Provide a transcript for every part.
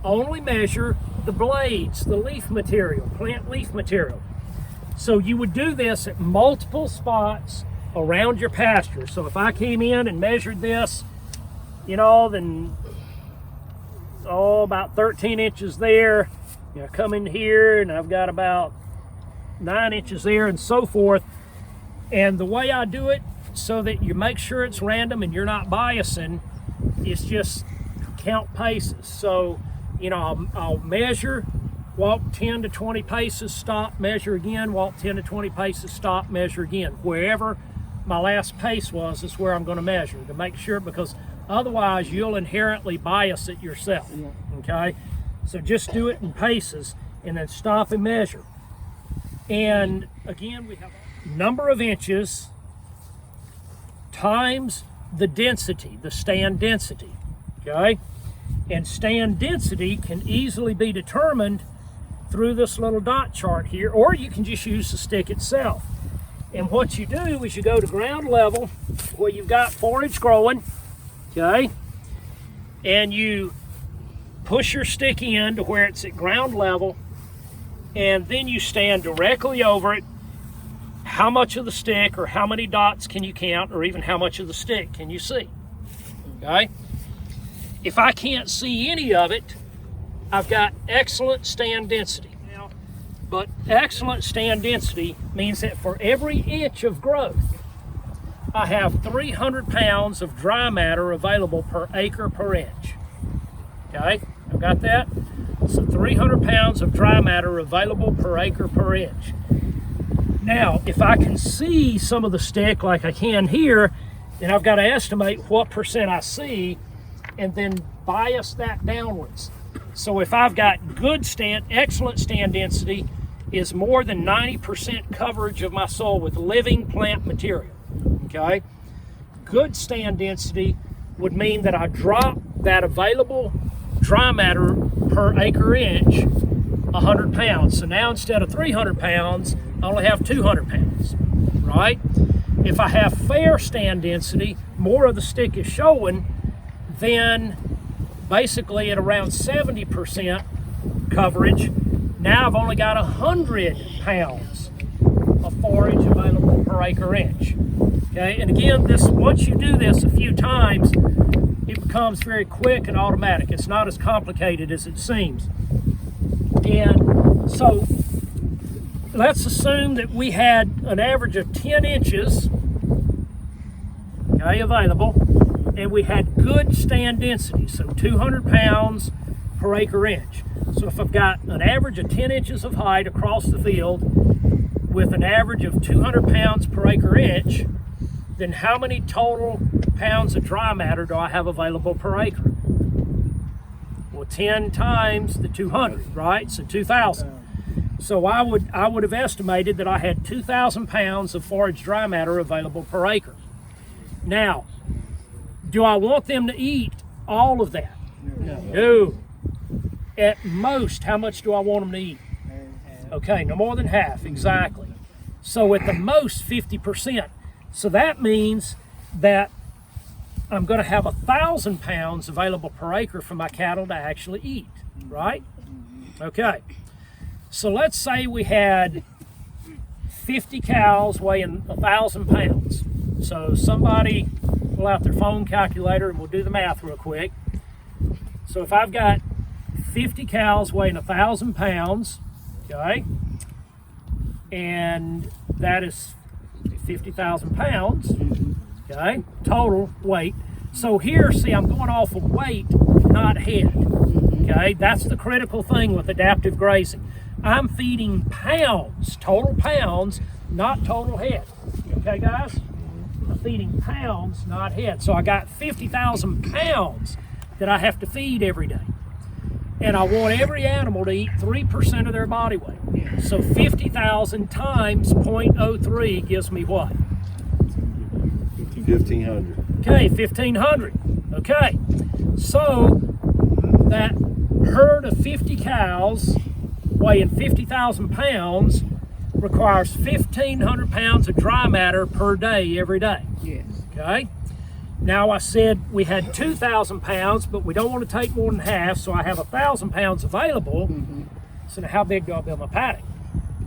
only measure the blades, the leaf material, plant leaf material. So you would do this at multiple spots around your pasture. So if I came in and measured this, you know, then about 13 inches there, you know, come in here and I've got about 9 inches there and so forth. And the way I do it so that you make sure it's random and you're not biasing is just count paces. So, you know, I'll measure, walk 10 to 20 paces, stop, measure again, walk 10 to 20 paces, stop, measure again. Wherever my last pace was is where I'm going to measure to make sure, because otherwise you'll inherently bias it yourself. Okay, so just do it in paces and then stop and measure. And again, we have number of inches times the density, the stand density. Okay, and stand density can easily be determined through this little dot chart here, or you can just use the stick itself. And what you do is you go to ground level where you've got forage growing, okay, and you push your stick in to where it's at ground level, and then you stand directly over it. How much of the stick or how many dots can you count, or even how much of the stick can you see? Okay, if I can't see any of it, I've got excellent stand density. Now, but excellent stand density means that for every inch of growth, I have 300 pounds of dry matter available per acre per inch. Okay, I've got that? So 300 pounds of dry matter available per acre per inch. Now, if I can see some of the stick like I can here, then I've got to estimate what percent I see and then bias that downwards. So if I've got good stand, excellent stand density is more than 90% coverage of my soil with living plant material, okay? Good stand density would mean that I drop that available dry matter per acre inch 100 pounds. So now instead of 300 pounds, I only have 200 pounds, right? If I have fair stand density, more of the stick is showing, then basically at around 70% coverage, now I've only got 100 pounds of forage available per acre inch. Okay, and again, once you do this a few times, it becomes very quick and automatic. It's not as complicated as it seems. And so let's assume that we had an average of 10 inches, okay, available, and we had good stand density, so 200 pounds per acre inch. So if I've got an average of 10 inches of height across the field with an average of 200 pounds per acre inch, then how many total pounds of dry matter do I have available per acre? Well, 10 times the 200, right? So 2,000. So I would have estimated that I had 2,000 pounds of forage dry matter available per acre. Now, do I want them to eat all of that? No. At most, how much do I want them to eat? Okay, no more than half, exactly. So at the most, 50%. So that means that I'm going to have 1,000 pounds available per acre for my cattle to actually eat, right? Okay. So let's say we had 50 cows weighing 1,000 pounds. So somebody pull out their phone calculator and we'll do the math real quick. So if I've got 50 cows weighing 1,000 pounds, okay, and that is 50,000 pounds, okay, total weight. So here, see, I'm going off of weight, not head, okay? That's the critical thing with adaptive grazing. I'm feeding pounds, total pounds, not total head, okay, guys? I'm feeding pounds, not head. So I got 50,000 pounds that I have to feed every day. And I want every animal to eat 3% of their body weight. So 50,000 times 0.03 gives me what? 1,500. Okay, 1,500. Okay, so that herd of 50 cows weighing 50,000 pounds requires 1,500 pounds of dry matter per day, every day. Yes. Okay, Now I said we had 2,000 pounds, but we don't want to take more than half, so I have 1,000 pounds available. So now how big do I build my paddock?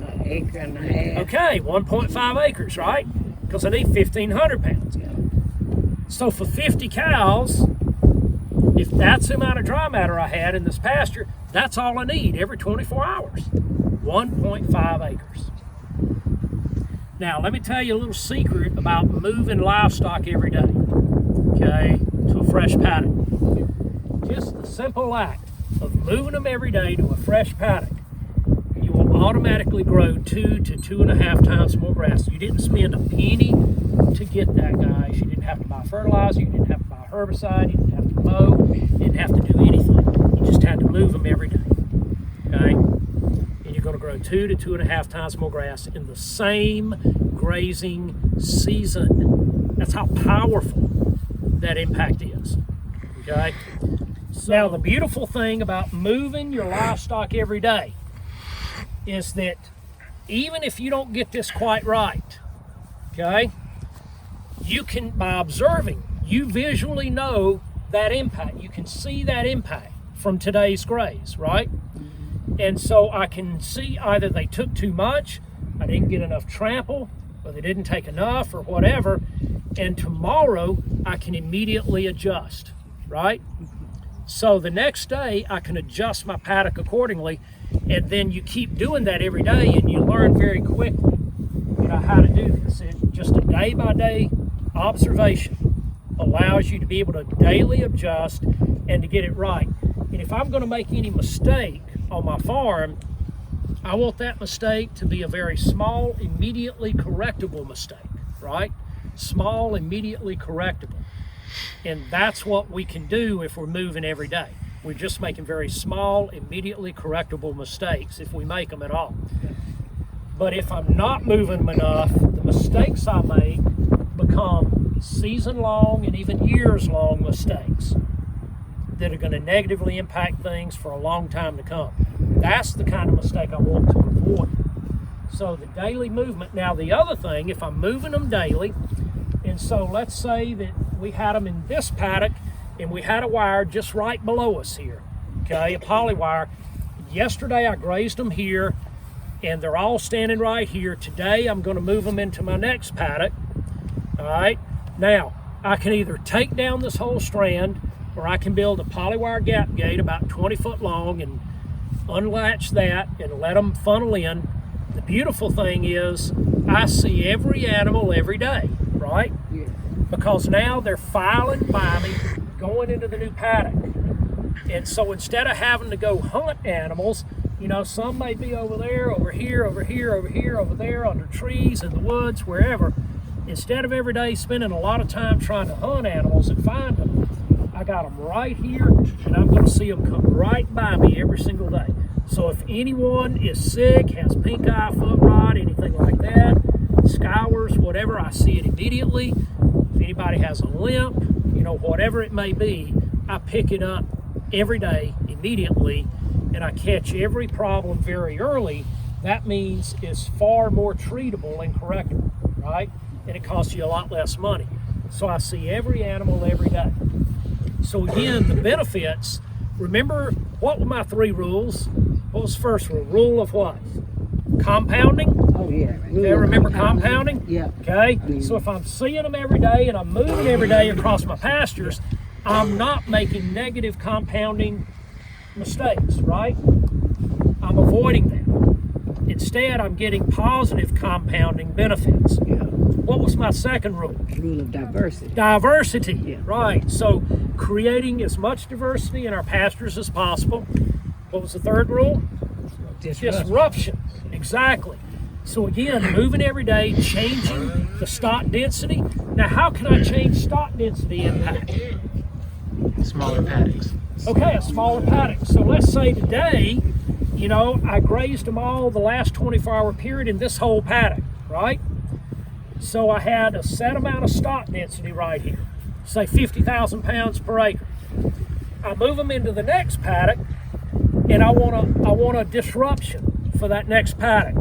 An acre and a half. Okay, 1.5 acres, right? Because I need 1,500 pounds. Yeah. So for 50 cows, if that's the amount of dry matter I had in this pasture, that's all I need every 24 hours. 1.5 acres. Now, let me tell you a little secret about moving livestock every day, okay, to a fresh paddock. Just the simple act of moving them every day to a fresh paddock, you will automatically grow 2 to 2.5 times more grass. You didn't spend a penny to get that, guys. You didn't have to buy fertilizer, you didn't have to buy herbicide, you didn't have to mow, you didn't have to do anything. You just had to move them every day, okay? And you're going to grow 2 to 2.5 times more grass in the same grazing season. That's how powerful that impact is, okay? Now, the beautiful thing about moving your livestock every day is that even if you don't get this quite right, okay, you can, by observing, you visually know that impact. You can see that impact from today's graze, right? And so I can see either they took too much, I didn't get enough trample, or they didn't take enough, or whatever, and tomorrow I can immediately adjust, right? So the next day I can adjust my paddock accordingly, and then you keep doing that every day and you learn very quickly, you know, how to do this. It's just a day-by-day observation allows you to be able to daily adjust and to get it right. And if I'm going to make any mistake on my farm, I want that mistake to be a very small, immediately correctable mistake, right? Small, immediately correctable. And that's what we can do if we're moving every day. We're just making very small, immediately correctable mistakes if we make them at all. But if I'm not moving them enough, the mistakes I make become season-long and even years-long mistakes that are going to negatively impact things for a long time to come. That's the kind of mistake I want to avoid. So the daily movement. Now the other thing, if I'm moving them daily, and so let's say that we had them in this paddock and we had a wire just right below us here, okay, a poly wire. Yesterday I grazed them here and they're all standing right here. Today I'm going to move them into my next paddock. All right, now I can either take down this whole strand or I can build a poly wire gap gate about 20 foot long and unlatch that and let them funnel in. The beautiful thing is I see every animal every day, right? Yeah. Because now they're filing by me going into the new paddock. And so instead of having to go hunt animals, you know, some may be over there, over here, over here, over here, over there, under trees, in the woods, wherever. Instead of every day spending a lot of time trying to hunt animals and find them, I got them right here, and I'm going to see them come right by me every single day. So if anyone is sick, has pink eye, foot rot, anything like that, scours, whatever, I see it immediately. If anybody has a limp, you know, whatever it may be, I pick it up every day, immediately, and I catch every problem very early. That means it's far more treatable and correctable, right? And it costs you a lot less money. So I see every animal every day. So again, the benefits, remember, what were my 3 rules? What was the first rule? Rule of what? Compounding? Oh, yeah. Okay, remember compounding? Yeah. Okay, so if I'm seeing them every day and I'm moving every day across my pastures, I'm not making negative compounding mistakes, right? I'm avoiding them. Instead, I'm getting positive compounding benefits. Yeah. What was my second rule? Rule of diversity. Diversity, Yeah. right. So creating as much diversity in our pastures as possible. What was the third rule? Disruption. Exactly. So again, moving every day, changing the stock density. Now, how can I change stock density impact? Smaller paddocks. Okay, a smaller paddock. So let's say today, you know, I grazed them all the last 24-hour period in this whole paddock, right? So I had a set amount of stock density right here, say 50,000 pounds per acre. I move them into the next paddock, and I want a disruption for that next paddock.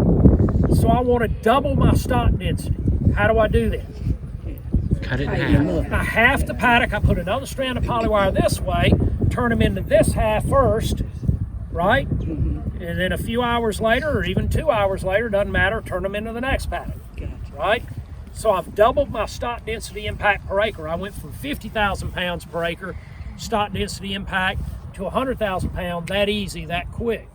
So I want to double my stock density. How do I do that? Cut it in Tighten half. them up. Now half the paddock, I put another strand of polywire this way, turn them into this half first, right? And then a few hours later, or even 2 hours later, doesn't matter, turn them into the next paddock, Gotcha. right? So I've doubled my stock density impact per acre. I went from 50,000 pounds per acre stock density impact to 100,000 pounds that easy, that quick.